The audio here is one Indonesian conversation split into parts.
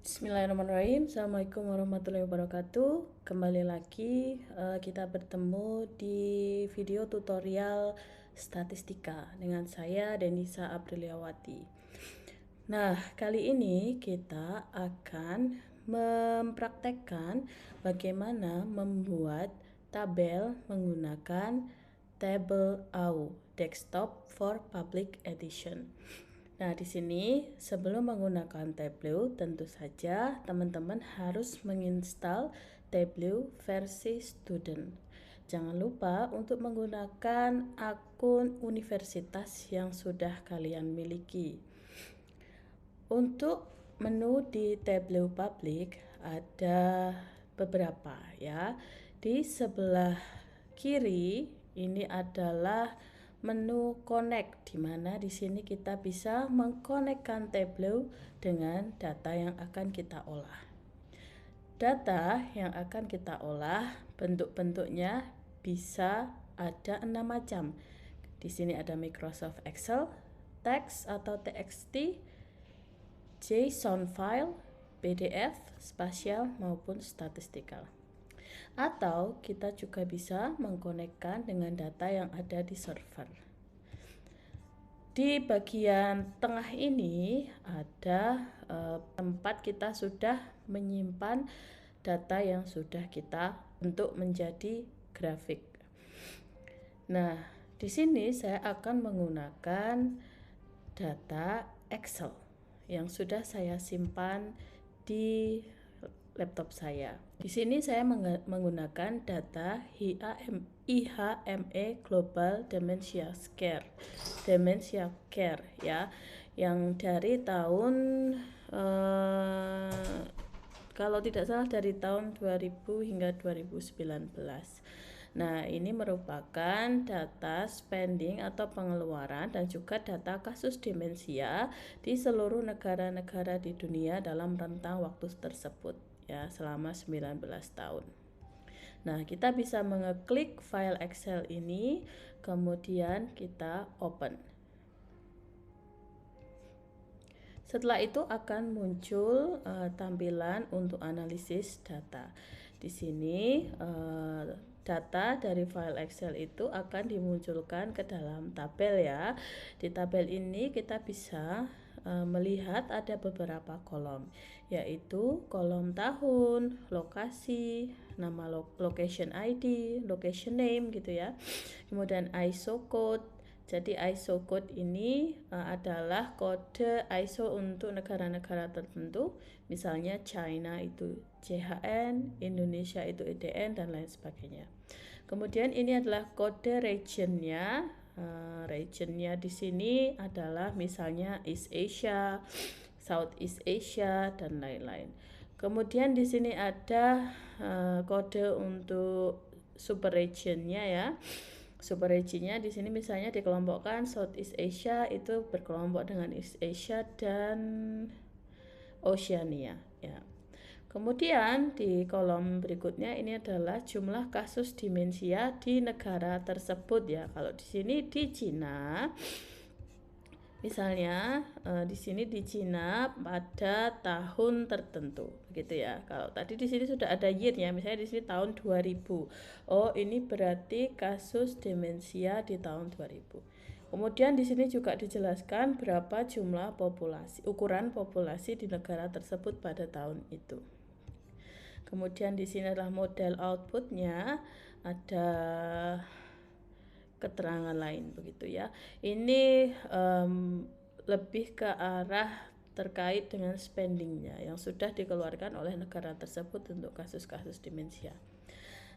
Bismillahirrahmanirrahim. Assalamualaikum warahmatullahi wabarakatuh. Kembali lagi kita bertemu di video tutorial statistika dengan saya Denisa Apriliawati. Nah, kali ini kita akan mempraktekkan bagaimana membuat tabel menggunakan Table AU Desktop for Public Edition. Nah, di sini sebelum menggunakan Tableau, tentu saja teman-teman harus menginstal Tableau versi student. Jangan lupa untuk menggunakan akun universitas yang sudah kalian miliki. Untuk menu di Tableau Public ada beberapa ya. Di sebelah kiri ini adalah menu connect, di mana di sini kita bisa mengkonekkan Tableau dengan data yang akan kita olah. Data yang akan kita olah bentuk-bentuknya bisa ada 6 macam. Di sini ada Microsoft Excel, teks atau TXT, JSON file, PDF, spasial maupun statistikal. Atau kita juga bisa mengkonekkan dengan data yang ada di server. Di bagian tengah ini ada tempat kita sudah menyimpan data yang sudah kita bentuk menjadi grafik. Nah, di sini saya akan menggunakan data Excel yang sudah saya simpan di laptop saya. Di sini saya menggunakan data IHME Global Dementia Care ya, yang dari tahun kalau tidak salah dari tahun 2000 hingga 2019. Nah, ini merupakan data spending atau pengeluaran dan juga data kasus demensia di seluruh negara-negara di dunia dalam rentang waktu tersebut ya, selama 19 tahun. Nah, kita bisa mengeklik file Excel ini, kemudian kita open. Setelah itu akan muncul tampilan untuk analisis data. Di sini data dari file Excel itu akan dimunculkan ke dalam tabel ya. Di tabel ini kita bisa melihat ada beberapa kolom, yaitu kolom tahun, lokasi, nama location ID, location name gitu ya. Kemudian ISO code. Jadi ISO code ini adalah kode ISO untuk negara-negara tertentu. Misalnya China itu CHN, Indonesia itu IDN dan lain sebagainya. Kemudian ini adalah kode regionnya. Regionnya di sini adalah misalnya East Asia, Southeast Asia dan lain-lain. Kemudian di sini ada kode untuk super regionnya ya. Super regionnya di sini misalnya dikelompokkan Southeast Asia itu berkelompok dengan East Asia dan Oceania ya. Kemudian di kolom berikutnya ini adalah jumlah kasus demensia di negara tersebut ya. Kalau di sini di Cina, misalnya di sini di Cina pada tahun tertentu, gitu ya. Kalau tadi di sini sudah ada year-nya, misalnya di sini tahun 2000. Oh, ini berarti kasus demensia di tahun 2000. Kemudian di sini juga dijelaskan berapa jumlah populasi, ukuran populasi di negara tersebut pada tahun itu. Kemudian di sini adalah model outputnya, ada keterangan lain begitu ya. Ini lebih ke arah terkait dengan spendingnya yang sudah dikeluarkan oleh negara tersebut untuk kasus-kasus demensia.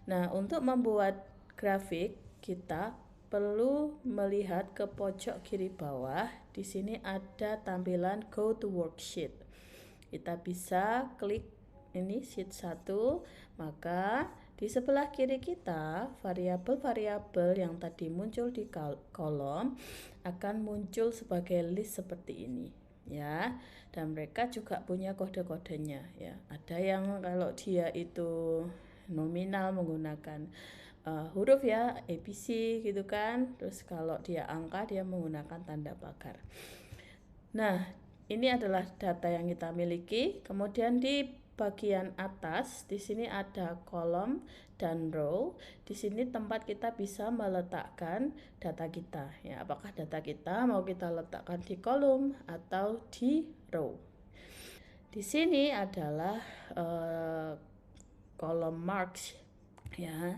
Nah, untuk membuat grafik kita perlu melihat ke pojok kiri bawah. Di sini ada tampilan Go to Worksheet. Kita bisa klik ini sheet 1, maka di sebelah kiri kita variabel-variabel yang tadi muncul di kolom akan muncul sebagai list seperti ini ya, dan mereka juga punya kode-kodenya ya. Ada yang kalau dia itu nominal menggunakan huruf ya, ABC gitu kan, terus kalau dia angka dia menggunakan tanda pagar. Nah, ini adalah data yang kita miliki. Kemudian di bagian atas di sini ada kolom dan row. Di sini tempat kita bisa meletakkan data kita. Ya, apakah data kita mau kita letakkan di kolom atau di row. Di sini adalah kolom marks. Ya,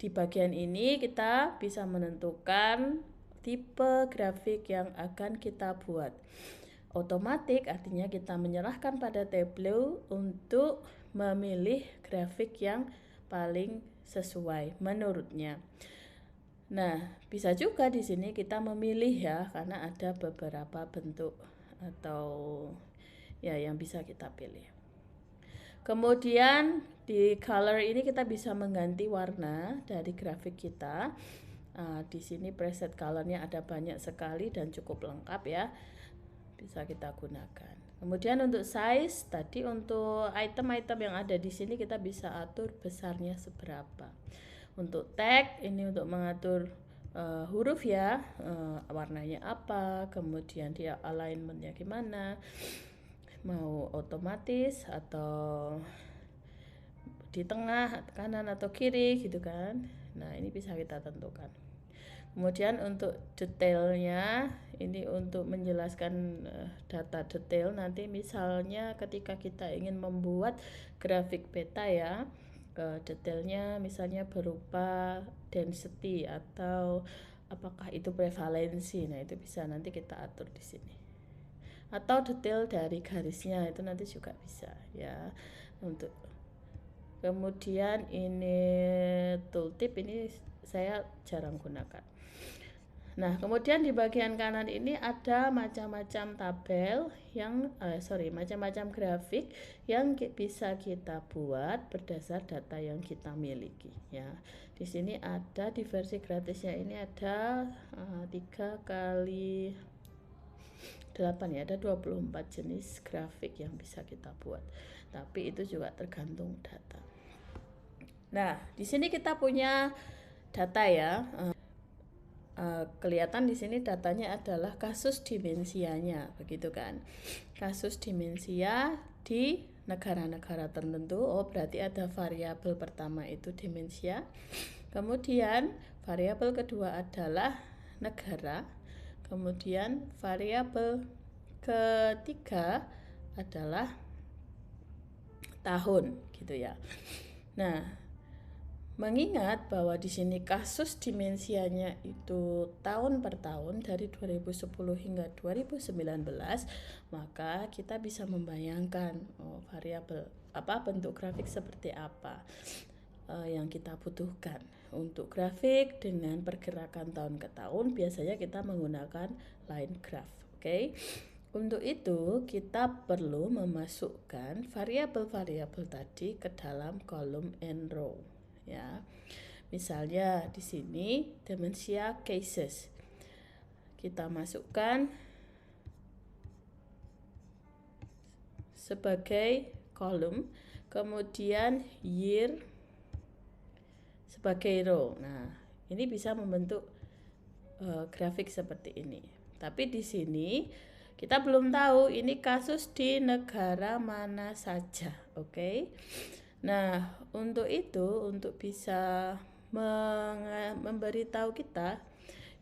di bagian ini kita bisa menentukan tipe grafik yang akan kita buat. Otomatik artinya kita menyerahkan pada Tableau untuk memilih grafik yang paling sesuai menurutnya. Nah, bisa juga di sini kita memilih ya, karena ada beberapa bentuk atau ya yang bisa kita pilih. Kemudian di color ini kita bisa mengganti warna dari grafik kita. Di sini preset colornya ada banyak sekali dan cukup lengkap ya, bisa kita gunakan. Kemudian untuk size tadi, untuk item-item yang ada di sini kita bisa atur besarnya seberapa. Untuk tag ini untuk mengatur huruf ya, warnanya apa, kemudian dia alignmentnya gimana, mau otomatis atau di tengah, kanan atau kiri gitu kan. Nah, ini bisa kita tentukan. Kemudian untuk detailnya ini untuk menjelaskan data detail. Nanti misalnya ketika kita ingin membuat grafik peta ya, detailnya misalnya berupa density atau apakah itu prevalensi. Nah, itu bisa nanti kita atur di sini. Atau detail dari garisnya itu nanti juga bisa ya. Untuk kemudian ini tooltip ini saya jarang gunakan. Nah, kemudian di bagian kanan ini ada macam-macam tabel yang macam-macam grafik yang bisa kita buat berdasar data yang kita miliki ya. Di sini ada di versi gratisnya ini ada 3 kali 8 ya, ada 24 jenis grafik yang bisa kita buat. Tapi itu juga tergantung data. Nah, di sini kita punya data ya. Kelihatan di sini datanya adalah kasus dimensianya, begitu kan? Kasus dimensia di negara-negara tertentu. Oh, berarti ada variabel pertama itu dimensia. Kemudian variabel kedua adalah negara. Kemudian variabel ketiga adalah tahun, gitu ya. Nah, mengingat bahwa di sini kasus dimensianya itu tahun per tahun dari 2010 hingga 2019, maka kita bisa membayangkan variabel bentuk grafik seperti apa yang kita butuhkan. Untuk grafik dengan pergerakan tahun ke tahun biasanya kita menggunakan line graph, oke? Untuk itu kita perlu memasukkan variabel-variabel tadi ke dalam kolom and row. Ya, misalnya di sini dementia cases kita masukkan sebagai kolom, kemudian year sebagai row. Nah, ini bisa membentuk grafik seperti ini. Tapi di sini kita belum tahu ini kasus di negara mana saja, oke? Nah, untuk itu, untuk bisa memberitahu kita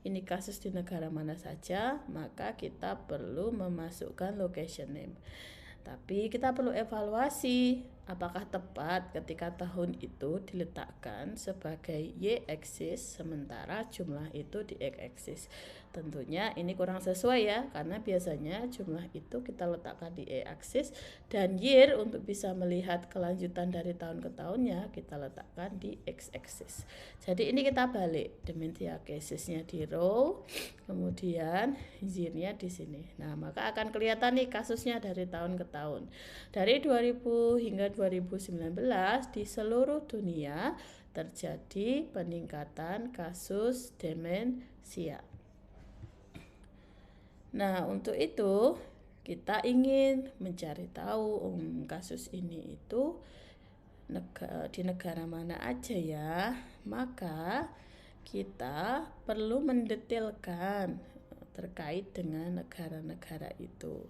ini kasus di negara mana saja, maka kita perlu memasukkan location name. Tapi kita perlu evaluasi apakah tepat ketika tahun itu diletakkan sebagai y-axis sementara jumlah itu di x-axis. Tentunya ini kurang sesuai ya, karena biasanya jumlah itu kita letakkan di y-axis dan year untuk bisa melihat kelanjutan dari tahun ke tahunnya kita letakkan di x-axis. Jadi ini kita balik, dementia casesnya di row, kemudian year-nya di sini. Nah, maka akan kelihatan nih kasusnya dari tahun ke tahun. Dari 2000 hingga 2019 di seluruh dunia terjadi peningkatan kasus demensia. Nah, untuk itu kita ingin mencari tahu kasus ini itu di negara mana aja ya. Maka kita perlu mendetailkan terkait dengan negara-negara itu.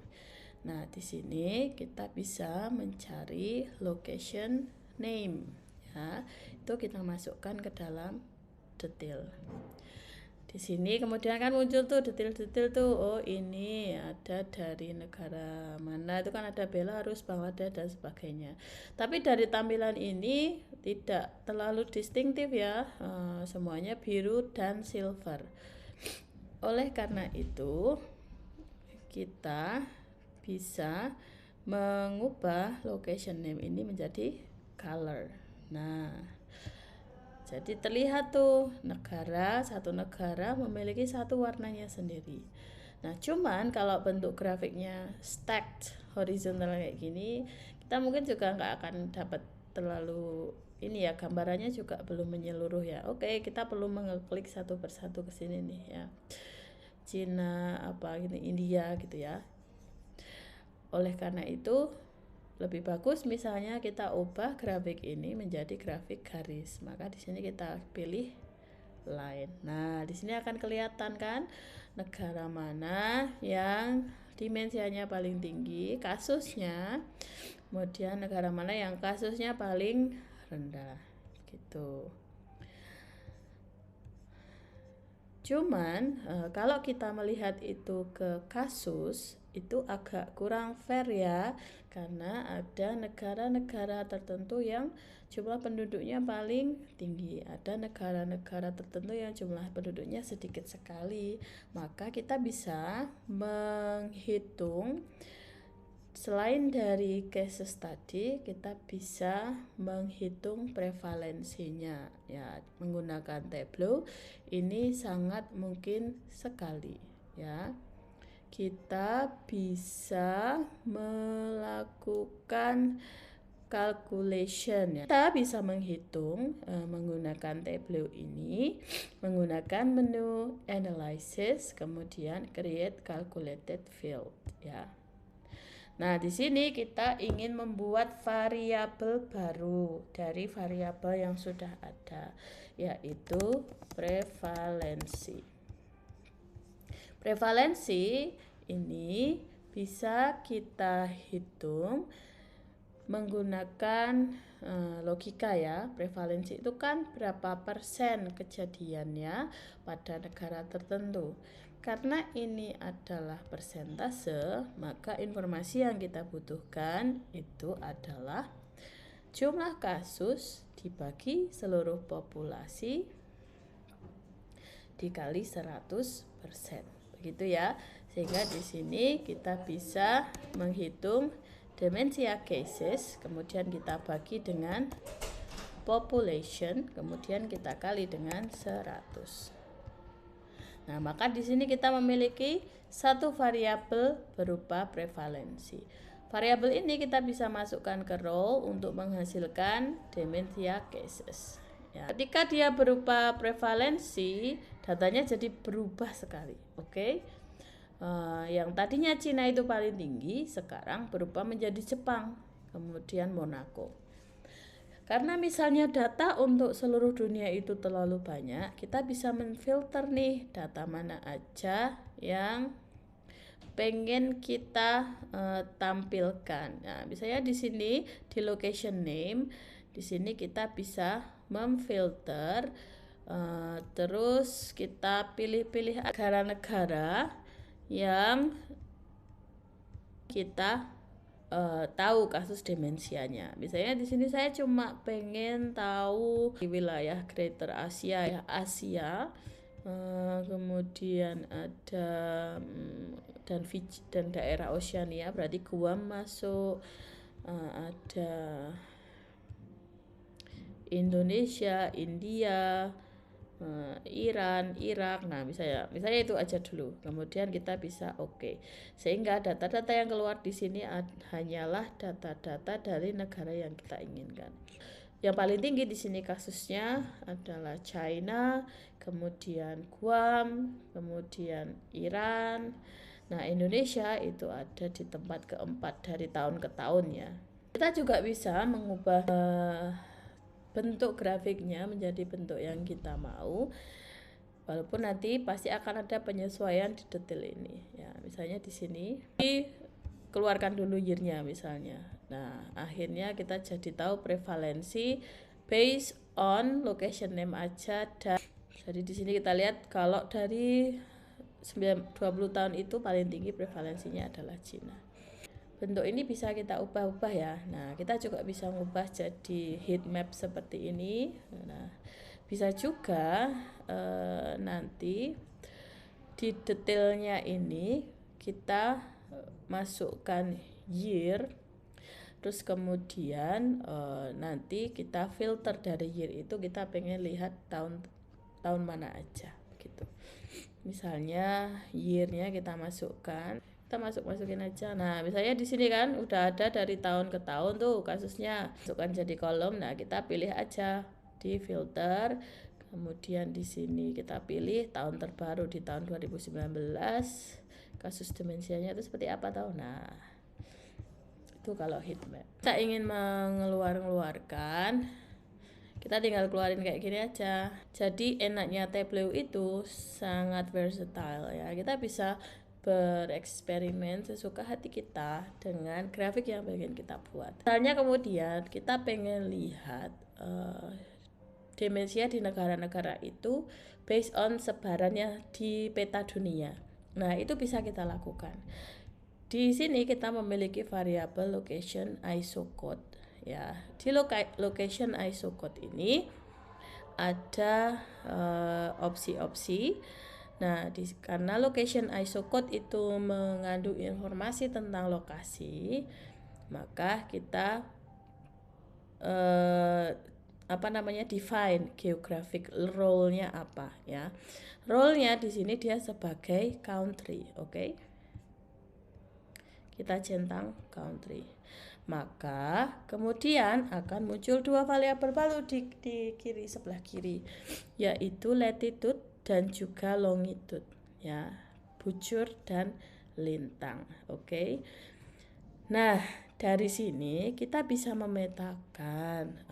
Nah, di sini kita bisa mencari location name ya. Itu kita masukkan ke dalam detail. Di sini kemudian kan muncul tuh detail-detail tuh. Oh, ini ada dari negara mana, itu kan ada Belarus, Bangladesh dan sebagainya. Tapi dari tampilan ini tidak terlalu distintif ya, semuanya biru dan silver. Oleh karena itu kita bisa mengubah location name ini menjadi color. Nah, jadi terlihat tuh satu negara memiliki satu warnanya sendiri. Nah, cuman kalau bentuk grafiknya stacked horizontal kayak gini, kita mungkin juga nggak akan dapat terlalu ini ya, gambarannya juga belum menyeluruh ya. Oke, kita perlu mengeklik satu persatu ke sini nih ya. Cina apa gini, India gitu ya. Oleh karena itu lebih bagus misalnya kita ubah grafik ini menjadi grafik garis. Maka di sini kita pilih line. Nah, di sini akan kelihatan kan negara mana yang dimensinya paling tinggi kasusnya, kemudian negara mana yang kasusnya paling rendah gitu. Cuman kalau kita melihat itu ke kasus itu agak kurang fair ya, karena ada negara-negara tertentu yang jumlah penduduknya paling tinggi, ada negara-negara tertentu yang jumlah penduduknya sedikit sekali. Maka kita bisa menghitung, selain dari cases tadi, kita bisa menghitung prevalensinya ya menggunakan tableau. Ini sangat mungkin sekali ya. Kita bisa melakukan calculation ya. Kita bisa menghitung menggunakan tableau ini, menggunakan menu analysis, kemudian create calculated field ya. Nah, di sini kita ingin membuat variabel baru dari variabel yang sudah ada, yaitu prevalensi. Prevalensi ini bisa kita hitung menggunakan logika ya. Prevalensi itu kan berapa persen kejadiannya pada negara tertentu. Karena ini adalah persentase, maka informasi yang kita butuhkan itu adalah jumlah kasus dibagi seluruh populasi dikali 100%. Begitu ya. Sehingga di sini kita bisa menghitung dementia cases, kemudian kita bagi dengan population, kemudian kita kali dengan 100. Nah, maka di sini kita memiliki satu variabel berupa prevalensi. Variabel ini kita bisa masukkan ke row untuk menghasilkan dementia cases. Ya, ketika dia berupa prevalensi, datanya jadi berubah sekali. Oke. Yang tadinya Cina itu paling tinggi, sekarang berubah menjadi Jepang, kemudian Monaco. Karena misalnya data untuk seluruh dunia itu terlalu banyak, kita bisa menfilter nih data mana aja yang pengen kita tampilkan. Nah, misalnya di sini di location name, di sini kita bisa memfilter, terus kita pilih-pilih negara-negara yang kita tahu kasus demensianya. Misalnya di sini saya cuma pengen tahu di wilayah Greater Asia ya, Asia, kemudian ada dan Fiji dan daerah Oceania, berarti Guam masuk, ada Indonesia, India, Iran, Irak. Nah, misalnya itu aja dulu. Kemudian kita bisa oke. Sehingga data-data yang keluar di sini hanyalah data-data dari negara yang kita inginkan. Yang paling tinggi di sini kasusnya adalah China, kemudian Guam, kemudian Iran. Nah, Indonesia itu ada di tempat keempat dari tahun ke tahun ya. Kita juga bisa mengubah bentuk grafiknya menjadi bentuk yang kita mau, walaupun nanti pasti akan ada penyesuaian di detail ini ya. Misalnya di sini keluarkan dulu year-nya misalnya. Nah, akhirnya kita jadi tahu prevalensi based on location name aja. Dan jadi di sini kita lihat kalau dari 20 tahun itu paling tinggi prevalensinya adalah Cina. Bentuk ini bisa kita ubah-ubah ya. Nah, kita juga bisa mengubah jadi heat map seperti ini. Nah, bisa juga nanti di detailnya ini kita masukkan year, terus kemudian nanti kita filter dari year itu, kita pengen lihat tahun mana aja gitu. Misalnya year-nya kita masukkan, kita masukin aja. Nah, misalnya di sini kan udah ada dari tahun ke tahun tuh kasusnya, masukkan jadi kolom. Nah, kita pilih aja di filter. Kemudian di sini kita pilih tahun terbaru di tahun 2019. Kasus demensianya itu seperti apa tahu. Nah, itu kalau heat map. Kita ingin mengeluarkan, kita tinggal keluarin kayak gini aja. Jadi enaknya Tableau itu sangat versatile ya. Kita bisa bereksperimen sesuka hati kita dengan grafik yang pengen kita buat. Misalnya kemudian kita pengen lihat demensia di negara-negara itu based on sebarannya di peta dunia. Nah, itu bisa kita lakukan. Di sini kita memiliki variabel location ISO code ya. Di location ISO code ini ada opsi-opsi. Nah, karena location ISO code itu mengandung informasi tentang lokasi, maka kita define geographic role-nya apa ya. Role-nya di sini dia sebagai country, oke? Kita centang country. Maka kemudian akan muncul dua variabel baru di kiri sebelah kiri, yaitu latitude dan juga longitude ya, bujur dan lintang, oke? Nah, dari sini kita bisa memetakan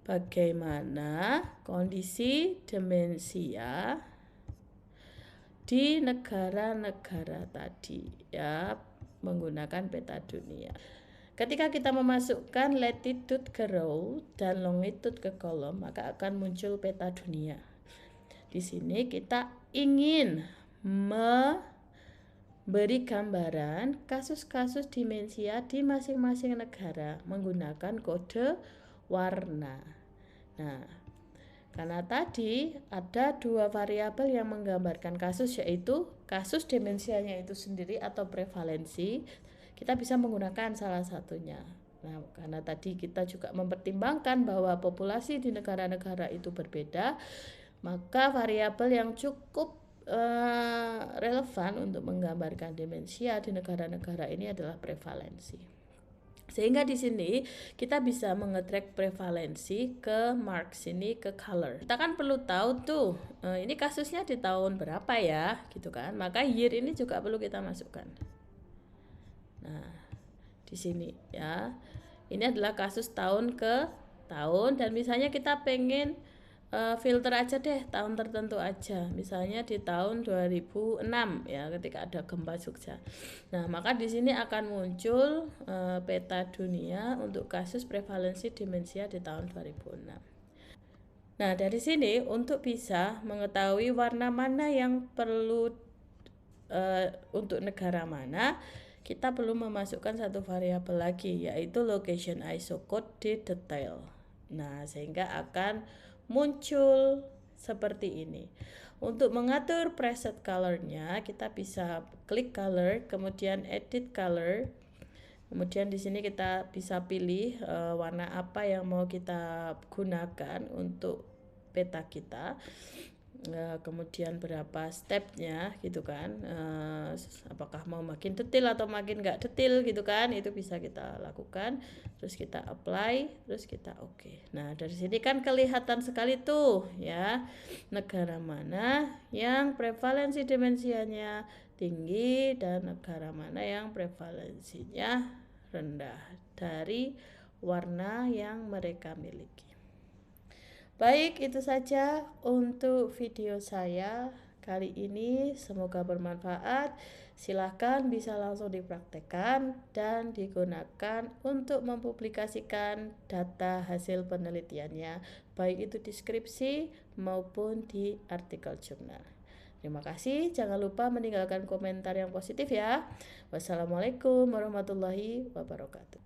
bagaimana kondisi demensia di negara-negara tadi ya, menggunakan peta dunia. Ketika kita memasukkan latitude ke row dan longitude ke kolom, maka akan muncul peta dunia. Di sini kita ingin memberi gambaran kasus-kasus demensia di masing-masing negara menggunakan kode warna. Nah, karena tadi ada dua variabel yang menggambarkan kasus, yaitu kasus demensianya itu sendiri atau prevalensi, kita bisa menggunakan salah satunya. Nah, karena tadi kita juga mempertimbangkan bahwa populasi di negara-negara itu berbeda, maka variabel yang cukup relevan untuk menggambarkan demensia di negara-negara ini adalah prevalensi. Sehingga di sini kita bisa mengetrack prevalensi ke marks ini, ke color. Kita kan perlu tahu tuh ini kasusnya di tahun berapa ya gitu kan. Maka year ini juga perlu kita masukkan. Nah, di sini ya. Ini adalah kasus tahun ke tahun, dan misalnya kita pengen filter aja deh tahun tertentu aja, misalnya di tahun 2006 ya, ketika ada gempa Jogja. Nah, maka di sini akan muncul peta dunia untuk kasus prevalensi demensia di tahun 2006. Nah, dari sini untuk bisa mengetahui warna mana yang perlu untuk negara mana, kita perlu memasukkan satu variabel lagi, yaitu location ISO code di detail. Nah, sehingga akan muncul seperti ini. Untuk mengatur preset colornya, kita bisa klik color, kemudian edit color. Kemudian di sini kita bisa pilih warna apa yang mau kita gunakan untuk peta kita. Kemudian berapa stepnya gitu kan, apakah mau makin detail atau makin nggak detail gitu kan, itu bisa kita lakukan. Terus kita apply, terus kita oke. Nah, dari sini kan kelihatan sekali tuh ya, negara mana yang prevalensi demensianya tinggi dan negara mana yang prevalensinya rendah dari warna yang mereka miliki. Baik, itu saja untuk video saya kali ini. Semoga bermanfaat. Silahkan bisa langsung dipraktekkan dan digunakan untuk mempublikasikan data hasil penelitiannya, baik itu di skripsi maupun di artikel jurnal. Terima kasih, jangan lupa meninggalkan komentar yang positif ya. Wassalamualaikum warahmatullahi wabarakatuh.